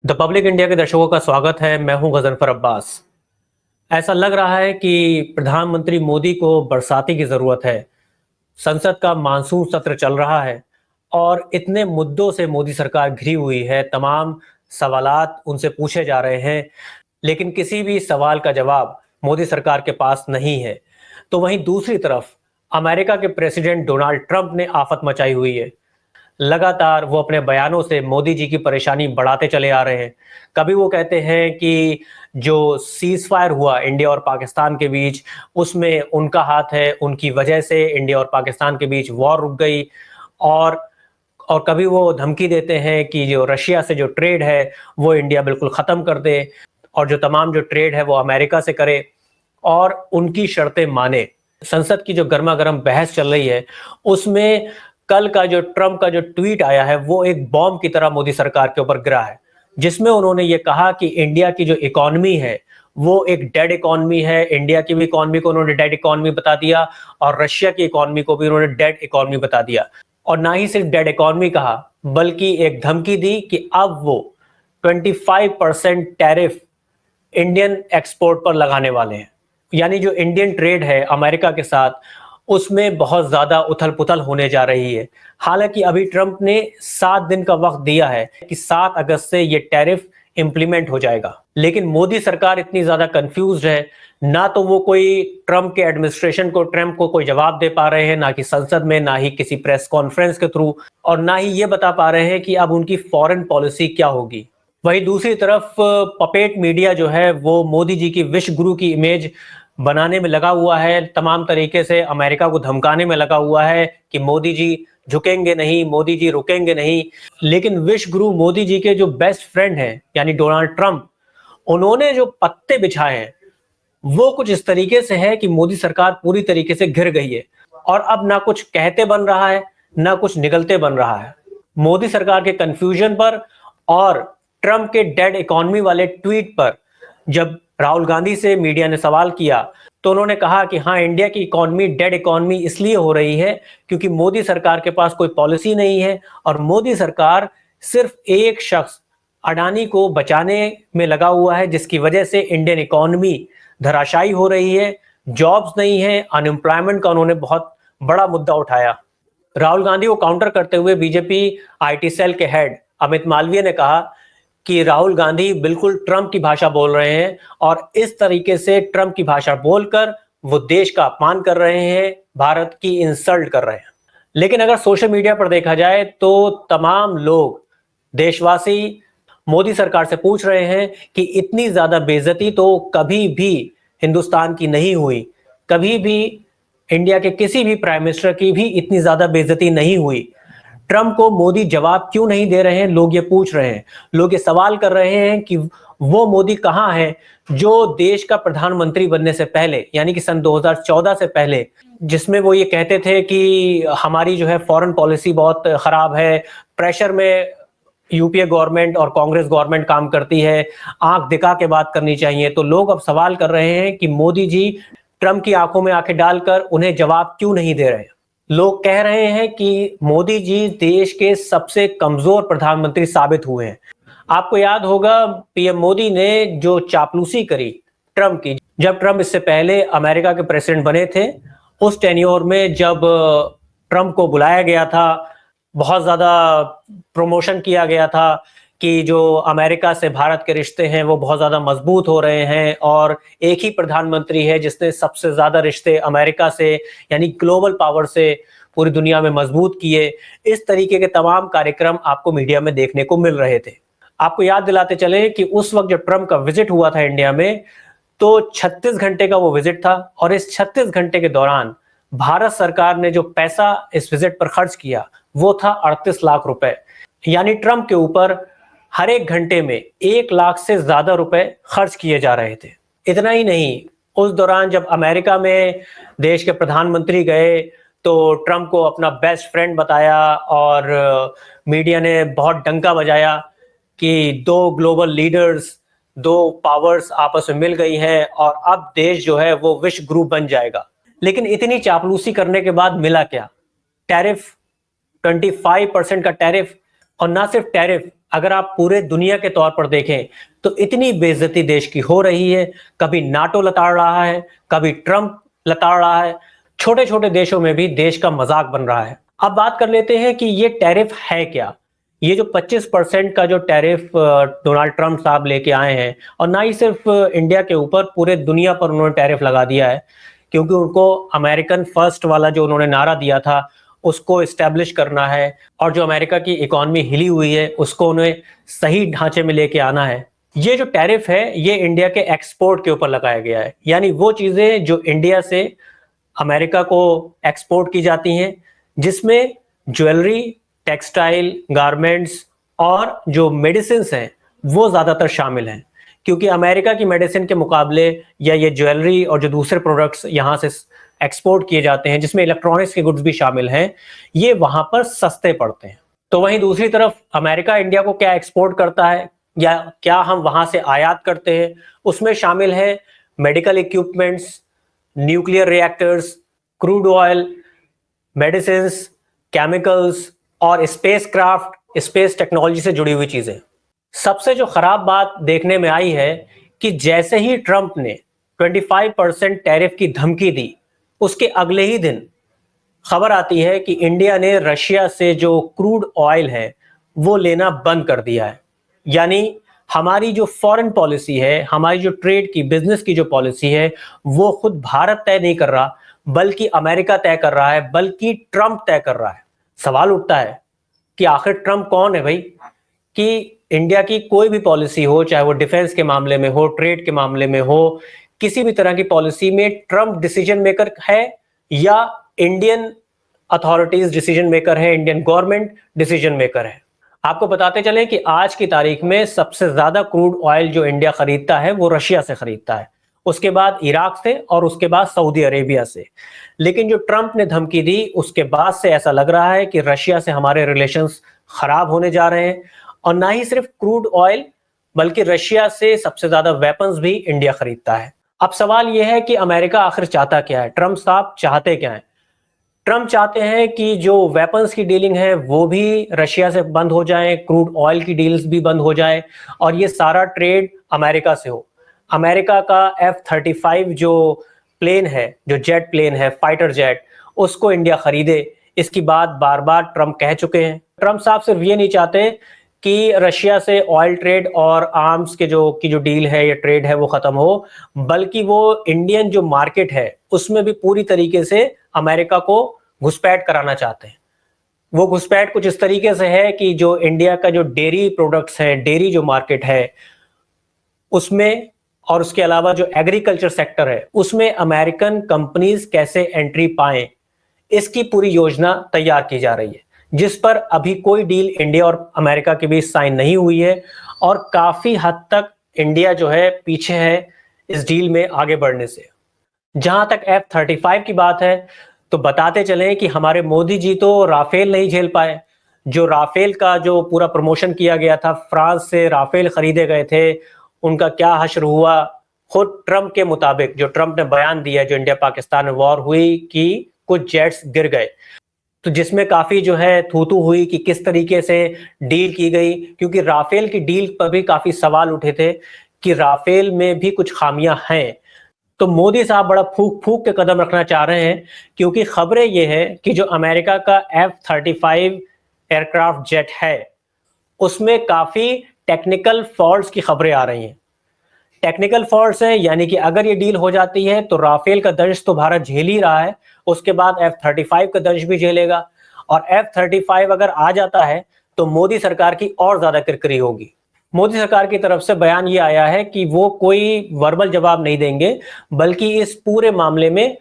The public India के दर्शकों का स्वागत है। मैं हूं गजनफर अब्बास। ऐसा लग रहा है कि प्रधानमंत्री मोदी को बरसाती की जरूरत है। संसद का मानसून सत्र चल रहा है और इतने मुद्दों से मोदी सरकार घिरी हुई है। तमाम सवालात उनसे पूछे जा रहे हैं, लेकिन किसी भी सवाल का जवाब मोदी सरकार के पास नहीं है। तो वहीं दूसरी तरफ अमेरिका के प्रेसिडेंट डोनाल्ड ट्रंप ने आफत मचाई हुई है। लगातार वो अपने बयानों से मोदी जी की परेशानी बढ़ाते चले आ रहे हैं। कभी वो कहते हैं कि जो सीज फायर हुआ इंडिया और पाकिस्तान के बीच, उसमें उनका हाथ है, उनकी वजह से इंडिया और पाकिस्तान के बीच वॉर रुक गई। और और कभी वो धमकी देते हैं कि जो रशिया से जो ट्रेड है वो इंडिया बिल्कुल ख़त्म कर दे और जो तमाम जो ट्रेड है वो अमेरिका से करे और उनकी शर्तें माने। संसद की जो गर्मा गर्म बहस चल रही है उसमें कल का जो ट्रंप का जो ट्वीट आया है वो एक बॉम्ब की तरह मोदी सरकार के ऊपर गिरा है, जिसमें उन्होंने ये कहा कि इंडिया की जो इकोनॉमी है वो एक डेड इकोनॉमी है। इंडिया की भी इकोनॉमी को उन्होंने डेड इकोनॉमी बता दिया और रशिया की इकोनॉमी को भी उन्होंने डेड इकोनॉमी बता दिया। और ना ही सिर्फ डेड इकोनॉमी कहा, बल्कि एक धमकी दी कि अब वो 25% टैरिफ इंडियन एक्सपोर्ट पर लगाने वाले हैं। यानी जो इंडियन ट्रेड है अमेरिका के साथ, उसमें बहुत ज्यादा उथल पुथल होने जा रही है। हालांकि अभी ट्रंप ने 7 दिन का वक्त दिया है कि 7 अगस्त से ये टैरिफ इंप्लीमेंट हो जाएगा, लेकिन मोदी सरकार इतनी ज्यादा कंफ्यूज है। ना तो वो कोई ट्रंप के एडमिनिस्ट्रेशन को ट्रंप को कोई जवाब दे पा रहे हैं, ना कि संसद में, ना ही किसी प्रेस कॉन्फ्रेंस के थ्रू, और ना ही ये बता पा रहे हैं कि अब उनकी फॉरेन पॉलिसी क्या होगी। वहीं दूसरी तरफ पपेट मीडिया जो है वो मोदी जी की विश्व गुरु की इमेज बनाने में लगा हुआ है। तमाम तरीके से अमेरिका को धमकाने में लगा हुआ है कि मोदी जी झुकेंगे नहीं, मोदी जी रुकेंगे नहीं। लेकिन विश्व गुरु मोदी जी के जो बेस्ट फ्रेंड हैं यानी डोनाल्ड ट्रंप, उन्होंने जो पत्ते बिछाए हैं वो कुछ इस तरीके से है कि मोदी सरकार पूरी तरीके से घिर गई है और अब ना कुछ कहते बन रहा है, ना कुछ निगलते बन रहा है। मोदी सरकार के कंफ्यूजन पर और ट्रंप के डेड इकोनॉमी वाले ट्वीट पर जब राहुल गांधी से मीडिया ने सवाल किया तो उन्होंने कहा कि हाँ, इंडिया की इकोनॉमी डेड इकोनॉमी इसलिए हो रही है क्योंकि मोदी सरकार के पास कोई पॉलिसी नहीं है और मोदी सरकार सिर्फ एक शख्स अडानी को बचाने में लगा हुआ है, जिसकी वजह से इंडियन इकोनॉमी धराशायी हो रही है। जॉब्स नहीं है, अनएम्प्लॉयमेंट का उन्होंने बहुत बड़ा मुद्दा उठाया। राहुल गांधी को काउंटर करते हुए बीजेपी आईटी सेल के हेड अमित मालवीय ने कहा कि राहुल गांधी बिल्कुल ट्रंप की भाषा बोल रहे हैं और इस तरीके से ट्रंप की भाषा बोलकर वो देश का अपमान कर रहे हैं, भारत की इंसल्ट कर रहे हैं। लेकिन अगर सोशल मीडिया पर देखा जाए तो तमाम लोग, देशवासी मोदी सरकार से पूछ रहे हैं कि इतनी ज्यादा बेइज्जती तो कभी भी हिंदुस्तान की नहीं हुई, कभी भी इंडिया के किसी भी प्राइम मिनिस्टर की भी इतनी ज्यादा बेइज्जती नहीं हुई। ट्रंप को मोदी जवाब क्यों नहीं दे रहे हैं, लोग ये पूछ रहे हैं। लोग ये सवाल कर रहे हैं कि वो मोदी कहां है जो देश का प्रधानमंत्री बनने से पहले, यानी कि सन 2014 से पहले, जिसमें वो ये कहते थे कि हमारी जो है फॉरेन पॉलिसी बहुत खराब है, प्रेशर में यूपीए गवर्नमेंट और कांग्रेस गवर्नमेंट काम करती है, आंख दिखा के बात करनी चाहिए। तो लोग अब सवाल कर रहे हैं कि मोदी जी ट्रंप की आंखों में आंखें डालकर उन्हें जवाब क्यों नहीं दे रहे हैं। लोग कह रहे हैं कि मोदी जी देश के सबसे कमजोर प्रधानमंत्री साबित हुए हैं। आपको याद होगा पीएम मोदी ने जो चापलूसी करी ट्रंप की, जब ट्रंप इससे पहले अमेरिका के प्रेसिडेंट बने थे, उस टेन्योर में जब ट्रंप को बुलाया गया था, बहुत ज्यादा प्रमोशन किया गया था कि जो अमेरिका से भारत के रिश्ते हैं वो बहुत ज्यादा मजबूत हो रहे हैं और एक ही प्रधानमंत्री है जिसने सबसे ज्यादा रिश्ते अमेरिका से यानी ग्लोबल पावर से पूरी दुनिया में मजबूत किए। इस तरीके के तमाम कार्यक्रम आपको मीडिया में देखने को मिल रहे थे। आपको याद दिलाते चले कि उस वक्त जब ट्रंप का विजिट हुआ था इंडिया में, तो 36 घंटे का वो विजिट था और इस 36 घंटे के दौरान भारत सरकार ने जो पैसा इस विजिट पर खर्च किया वो था 38 लाख रुपए। यानी ट्रंप के ऊपर हर एक घंटे में 1 लाख से ज्यादा रुपए खर्च किए जा रहे थे। इतना ही नहीं, उस दौरान जब अमेरिका में देश के प्रधानमंत्री गए तो ट्रंप को अपना बेस्ट फ्रेंड बताया और मीडिया ने बहुत डंका बजाया कि दो ग्लोबल लीडर्स, दो पावर्स आपस में मिल गई हैं और अब देश जो है वो विश्व गुरु बन जाएगा। लेकिन इतनी चापलूसी करने के बाद मिला क्या? टैरिफ, 25% का टैरिफ, और ना सिर्फ टैरिफ, अगर आप पूरे दुनिया के तौर पर देखें तो इतनी बेइज्जती देश की हो रही है, कभी नाटो लताड़ रहा है, कभी ट्रंप लताड़ रहा है, छोटे छोटे देशों में भी देश का मजाक बन रहा है। अब बात कर लेते हैं कि ये टैरिफ है क्या। ये जो 25% का जो टैरिफ डोनाल्ड ट्रंप साहब लेके आए हैं, और ना ही सिर्फ इंडिया के ऊपर, पूरे दुनिया पर उन्होंने टैरिफ लगा दिया है, क्योंकि उनको अमेरिकन फर्स्ट वाला जो उन्होंने नारा दिया था उसको इस्टेब्लिश करना है, और जो अमेरिका की इकोनॉमी हिली हुई है उसको उन्हें सही ढांचे में लेके आना है। ये जो टैरिफ है ये इंडिया के एक्सपोर्ट के ऊपर लगाया गया है, यानी वो चीजें जो इंडिया से अमेरिका को एक्सपोर्ट की जाती हैं, जिसमें ज्वेलरी, टेक्सटाइल, गारमेंट्स और जो मेडिसिन हैं वो ज्यादातर शामिल हैं। क्योंकि अमेरिका की मेडिसिन के मुकाबले या ये ज्वेलरी और जो दूसरे प्रोडक्ट्स यहाँ से एक्सपोर्ट किए जाते हैं, जिसमें इलेक्ट्रॉनिक्स के गुड्स भी शामिल हैं, ये वहां पर सस्ते पड़ते हैं। तो वहीं दूसरी तरफ अमेरिका इंडिया को क्या एक्सपोर्ट करता है या क्या हम वहां से आयात करते हैं, उसमें शामिल है medical equipments, nuclear reactors, crude oil, medicine, chemicals और स्पेस क्राफ्ट, स्पेस टेक्नोलॉजी से जुड़ी हुई चीजें। सबसे जो खराब बात देखने में आई है कि जैसे ही ट्रंप ने 25% टैरिफ की धमकी दी, उसके अगले ही दिन खबर आती है कि इंडिया ने रशिया से जो क्रूड ऑयल है वो लेना बंद कर दिया है। यानी हमारी जो फॉरेन पॉलिसी है, हमारी जो ट्रेड की, बिजनेस की जो पॉलिसी है, वो खुद भारत तय नहीं कर रहा, बल्कि अमेरिका तय कर रहा है, बल्कि ट्रंप तय कर रहा है। सवाल उठता है कि आखिर ट्रंप कौन है भाई, कि इंडिया की कोई भी पॉलिसी हो, चाहे वो डिफेंस के मामले में हो, ट्रेड के मामले में हो, किसी भी तरह की पॉलिसी में ट्रंप डिसीजन मेकर है या इंडियन अथॉरिटीज डिसीजन मेकर है, इंडियन गवर्नमेंट डिसीजन मेकर है। आपको बताते चले कि आज की तारीख में सबसे ज्यादा क्रूड ऑयल जो इंडिया खरीदता है वो रशिया से खरीदता है, उसके बाद इराक से और उसके बाद सऊदी अरेबिया से। लेकिन जो ट्रंप ने धमकी दी उसके बाद से ऐसा लग रहा है कि रशिया से हमारे रिलेशंस खराब होने जा रहे हैं, और ना ही सिर्फ क्रूड ऑयल बल्कि रशिया से सबसे ज्यादा वेपन्स भी इंडिया खरीदता है। अब सवाल यह है कि अमेरिका आखिर चाहता क्या है, ट्रंप साहब चाहते क्या है। ट्रंप चाहते हैं कि जो वेपन्स की डीलिंग है वो भी रशिया से बंद हो जाए, क्रूड ऑयल की डील्स भी बंद हो जाए, और ये सारा ट्रेड अमेरिका से हो। अमेरिका का F-35 जो प्लेन है, जो जेट प्लेन है, फाइटर जेट, उसको इंडिया खरीदे। इसकी बात बार बार ट्रंप कह चुके हैं। ट्रंप साहब सिर्फ ये नहीं चाहते कि रशिया से ऑयल ट्रेड और आर्म्स के जो डील है या ट्रेड है वो खत्म हो, बल्कि वो इंडियन जो मार्केट है उसमें भी पूरी तरीके से अमेरिका को घुसपैठ कराना चाहते हैं। वो घुसपैठ कुछ इस तरीके से है कि जो इंडिया का जो डेयरी प्रोडक्ट्स है, डेयरी जो मार्केट है उसमें, और उसके अलावा जो एग्रीकल्चर सेक्टर है उसमें अमेरिकन कंपनीज कैसे एंट्री पाएं, इसकी पूरी योजना तैयार की जा रही है, जिस पर अभी कोई डील इंडिया और अमेरिका के बीच साइन नहीं हुई है, और काफी हद तक इंडिया जो है पीछे है इस डील में आगे बढ़ने से। जहां तक F-35 की बात है तो बताते चलें कि हमारे मोदी जी तो राफेल नहीं झेल पाए। जो राफेल का जो पूरा प्रमोशन किया गया था, फ्रांस से राफेल खरीदे गए थे, उनका क्या हश्र हुआ। खुद ट्रंप के मुताबिक, जो ट्रंप ने बयान दिया, जो इंडिया पाकिस्तान में वॉर हुई, कि कुछ जेट्स गिर गए, तो जिसमें काफी जो है थू-थू हुई कि किस तरीके से डील की गई, क्योंकि राफेल की डील पर भी काफी सवाल उठे थे कि राफेल में भी कुछ खामियां हैं। तो मोदी साहब बड़ा फूक फूक के कदम रखना चाह रहे हैं, क्योंकि खबरें ये है कि जो अमेरिका का F-35 एयरक्राफ्ट जेट है उसमें काफी टेक्निकल फॉल्ट्स की खबरें आ रही हैं। टेक्निकल फॉल्ट्स है, यानी कि अगर ये डील हो जाती है तो राफेल का दंश तो भारत झेल ही रहा है, उसके बाद F-35 का दंश भी झेलेगा, और F-35 अगर आ जाता है तो मोदी सरकार की और ज्यादा किरकिरी होगी। मोदी सरकार की तरफ से बयान ये आया है कि वो कोई वर्बल जवाब नहीं देंगे, बल्कि इस पूरे मामले में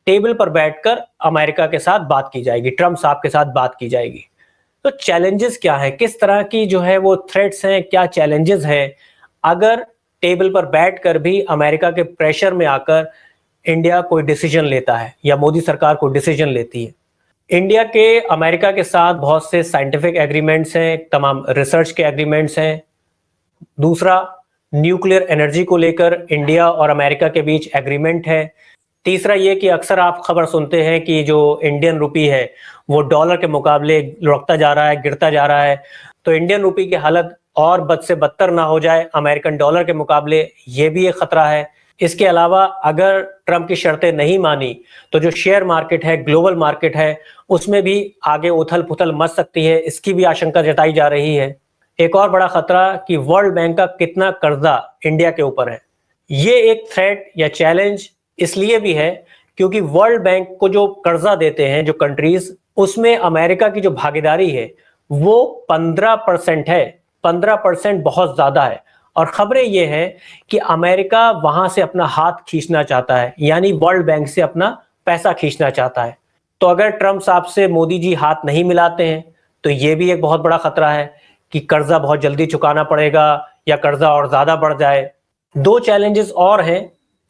टेबल पर बैठकर अमेरिका के साथ बात की जाएगी, ट्रंप साहब के साथ बात की जाएगी। तो चैलेंजेस क्या है, किस तरह की जो है वो थ्रेट्स हैं, क्या चैलेंजेस हैं अगर टेबल पर बैठकर भी अमेरिका के प्रेशर में आकर इंडिया कोई डिसीजन लेता है या मोदी सरकार कोई डिसीजन लेती है। इंडिया के अमेरिका के साथ बहुत से साइंटिफिक एग्रीमेंट्स हैं, तमाम रिसर्च के एग्रीमेंट्स हैं। दूसरा, न्यूक्लियर एनर्जी को लेकर इंडिया और अमेरिका के बीच एग्रीमेंट है। तीसरा ये कि अक्सर आप खबर सुनते हैं कि जो इंडियन रुपी है वो डॉलर के मुकाबले लुढ़कता जा रहा है, गिरता जा रहा है। तो इंडियन रुपी की हालत और बद से बदतर ना हो जाए अमेरिकन डॉलर के मुकाबले, ये भी एक खतरा है। इसके अलावा अगर ट्रंप की शर्तें नहीं मानी तो जो शेयर मार्केट है, ग्लोबल मार्केट है, उसमें भी आगे उथल पुथल मच सकती है, इसकी भी आशंका जताई जा रही है। एक और बड़ा खतरा कि वर्ल्ड बैंक का कितना कर्जा इंडिया के ऊपर है। ये एक थ्रेट या चैलेंज इसलिए भी है क्योंकि वर्ल्ड बैंक को जो कर्जा देते हैं जो कंट्रीज, उसमें अमेरिका की जो भागीदारी है वो 15% है। 15% बहुत ज्यादा है। और खबरें ये हैं कि अमेरिका वहां से अपना हाथ खींचना चाहता है, यानी वर्ल्ड बैंक से अपना पैसा खींचना चाहता है। तो अगर ट्रंप साहब से मोदी जी हाथ नहीं मिलाते हैं तो ये भी एक बहुत बड़ा खतरा है कि कर्जा बहुत जल्दी चुकाना पड़ेगा या कर्जा और ज्यादा बढ़ जाए। दो चैलेंजेस और हैं।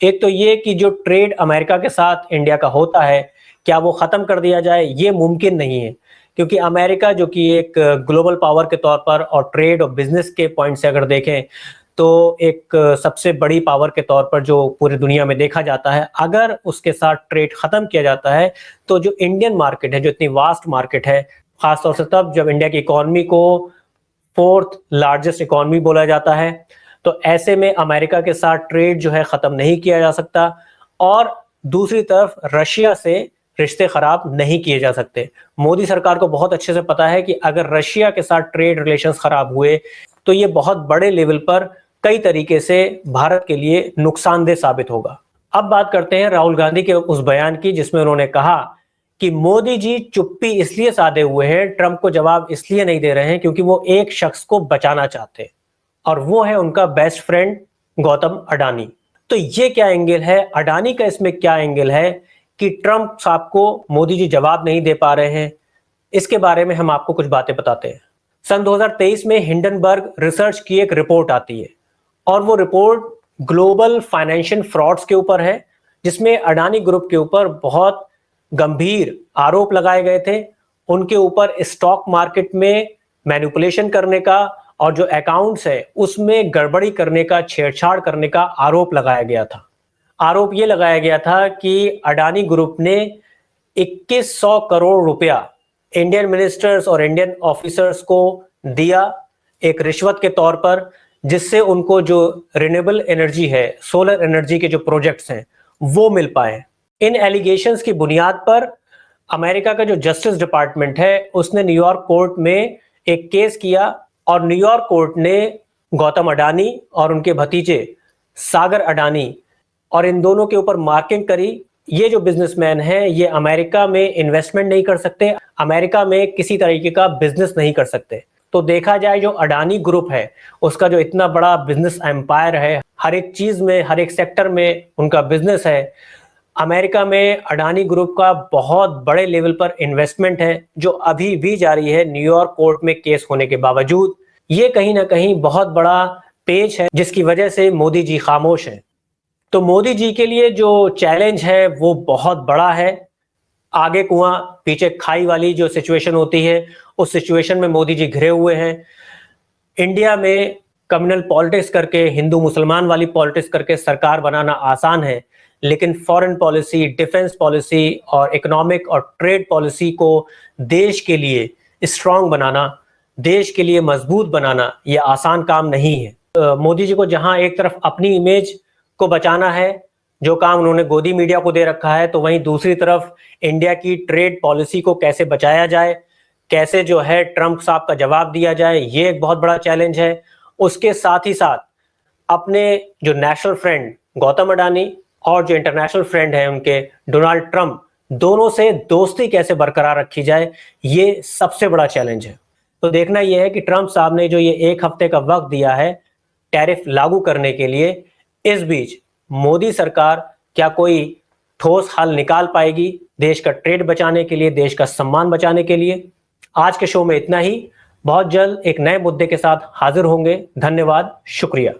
एक तो ये कि जो ट्रेड अमेरिका के साथ इंडिया का होता है, क्या वो खत्म कर दिया जाए? ये मुमकिन नहीं है, क्योंकि अमेरिका जो कि एक ग्लोबल पावर के तौर पर और ट्रेड और बिजनेस के पॉइंट से अगर देखें तो एक सबसे बड़ी पावर के तौर पर जो पूरी दुनिया में देखा जाता है, अगर उसके साथ ट्रेड खत्म किया जाता है तो जो इंडियन मार्केट है, जो इतनी वास्ट मार्केट है, खासतौर से तब जब इंडिया की इकोनॉमी को 4th लार्जेस्ट इकोनॉमी बोला जाता है, तो ऐसे में अमेरिका के साथ ट्रेड जो है खत्म नहीं किया जा सकता। और दूसरी तरफ रशिया से रिश्ते खराब नहीं किए जा सकते। मोदी सरकार को बहुत अच्छे से पता है कि अगर रशिया के साथ ट्रेड रिलेशंस खराब हुए तो ये बहुत बड़े लेवल पर कई तरीके से भारत के लिए नुकसानदेह साबित होगा। अब बात करते हैं राहुल गांधी के उस बयान की जिसमें उन्होंने कहा कि मोदी जी चुप्पी इसलिए साधे हुए हैं, ट्रंप को जवाब इसलिए नहीं दे रहे हैं क्योंकि वो एक शख्स को बचाना चाहते हैं, और वो है उनका बेस्ट फ्रेंड गौतम अडानी। तो ये क्या एंगल है, अडानी का इसमें क्या एंगल है कि ट्रंप साहब को मोदी जी जवाब नहीं दे पा रहे हैं? इसके बारे में हम आपको कुछ बातें बताते हैं। सन 2023 में हिंडनबर्ग रिसर्च की एक रिपोर्ट आती है और वो रिपोर्ट ग्लोबल फाइनेंशियल फ्रॉड्स के ऊपर है, जिसमें अडानी ग्रुप के ऊपर बहुत गंभीर आरोप लगाए गए थे। उनके ऊपर स्टॉक मार्केट में मैनिपुलेशन करने का और जो अकाउंट्स है उसमें गड़बड़ी करने का, छेड़छाड़ करने का आरोप लगाया गया था। आरोप ये लगाया गया था कि अडानी ग्रुप ने 2100 करोड़ रुपया इंडियन मिनिस्टर्स और इंडियन ऑफिसर्स को दिया एक रिश्वत के तौर पर, जिससे उनको जो रिन्यूएबल एनर्जी है, सोलर एनर्जी के जो प्रोजेक्ट्स हैं, वो मिल पाए। इन एलिगेशंस की बुनियाद पर अमेरिका का जो जस्टिस डिपार्टमेंट है उसने न्यूयॉर्क कोर्ट में एक केस किया और न्यूयॉर्क कोर्ट ने गौतम अडानी और उनके भतीजे सागर अडानी और इन दोनों के ऊपर मार्किंग करी। ये जो बिजनेसमैन हैं ये अमेरिका में इन्वेस्टमेंट नहीं कर सकते, अमेरिका में किसी तरीके का बिजनेस नहीं कर सकते। तो देखा जाए जो अडानी ग्रुप है उसका जो इतना बड़ा बिजनेस एम्पायर है, हर एक चीज में, हर एक सेक्टर में उनका बिजनेस है, अमेरिका में अडानी ग्रुप का बहुत बड़े लेवल पर इन्वेस्टमेंट है जो अभी भी जारी है न्यूयॉर्क कोर्ट में केस होने के बावजूद। ये कहीं ना कहीं बहुत बड़ा पेच है जिसकी वजह से मोदी जी खामोश हैं। तो मोदी जी के लिए जो चैलेंज है वो बहुत बड़ा है। आगे कुआं पीछे खाई वाली जो सिचुएशन होती है उस सिचुएशन में मोदी जी घिरे हुए हैं। इंडिया में कम्युनल पॉलिटिक्स करके, हिंदू मुसलमान वाली पॉलिटिक्स करके सरकार बनाना आसान है, लेकिन फॉरेन पॉलिसी, डिफेंस पॉलिसी और इकोनॉमिक और ट्रेड पॉलिसी को देश के लिए स्ट्रांग बनाना, देश के लिए मजबूत बनाना, ये आसान काम नहीं है। मोदी जी को जहां एक तरफ अपनी इमेज को बचाना है, जो काम उन्होंने गोदी मीडिया को दे रखा है, तो वहीं दूसरी तरफ इंडिया की ट्रेड पॉलिसी को कैसे बचाया जाए, कैसे जो है ट्रंप साहब का जवाब दिया जाए, ये एक बहुत बड़ा चैलेंज है। उसके साथ ही साथ अपने जो नेशनल फ्रेंड गौतम अडानी और जो इंटरनेशनल फ्रेंड है उनके डोनाल्ड ट्रंप, दोनों से दोस्ती कैसे बरकरार रखी जाए, ये सबसे बड़ा चैलेंज है। तो देखना यह है कि ट्रंप साहब ने जो ये 1 हफ्ते का वक्त दिया है टैरिफ लागू करने के लिए, इस बीच मोदी सरकार क्या कोई ठोस हल निकाल पाएगी देश का ट्रेड बचाने के लिए, देश का सम्मान बचाने के लिए। आज के शो में इतना ही। बहुत जल्द एक नए मुद्दे के साथ हाजिर होंगे। धन्यवाद, शुक्रिया।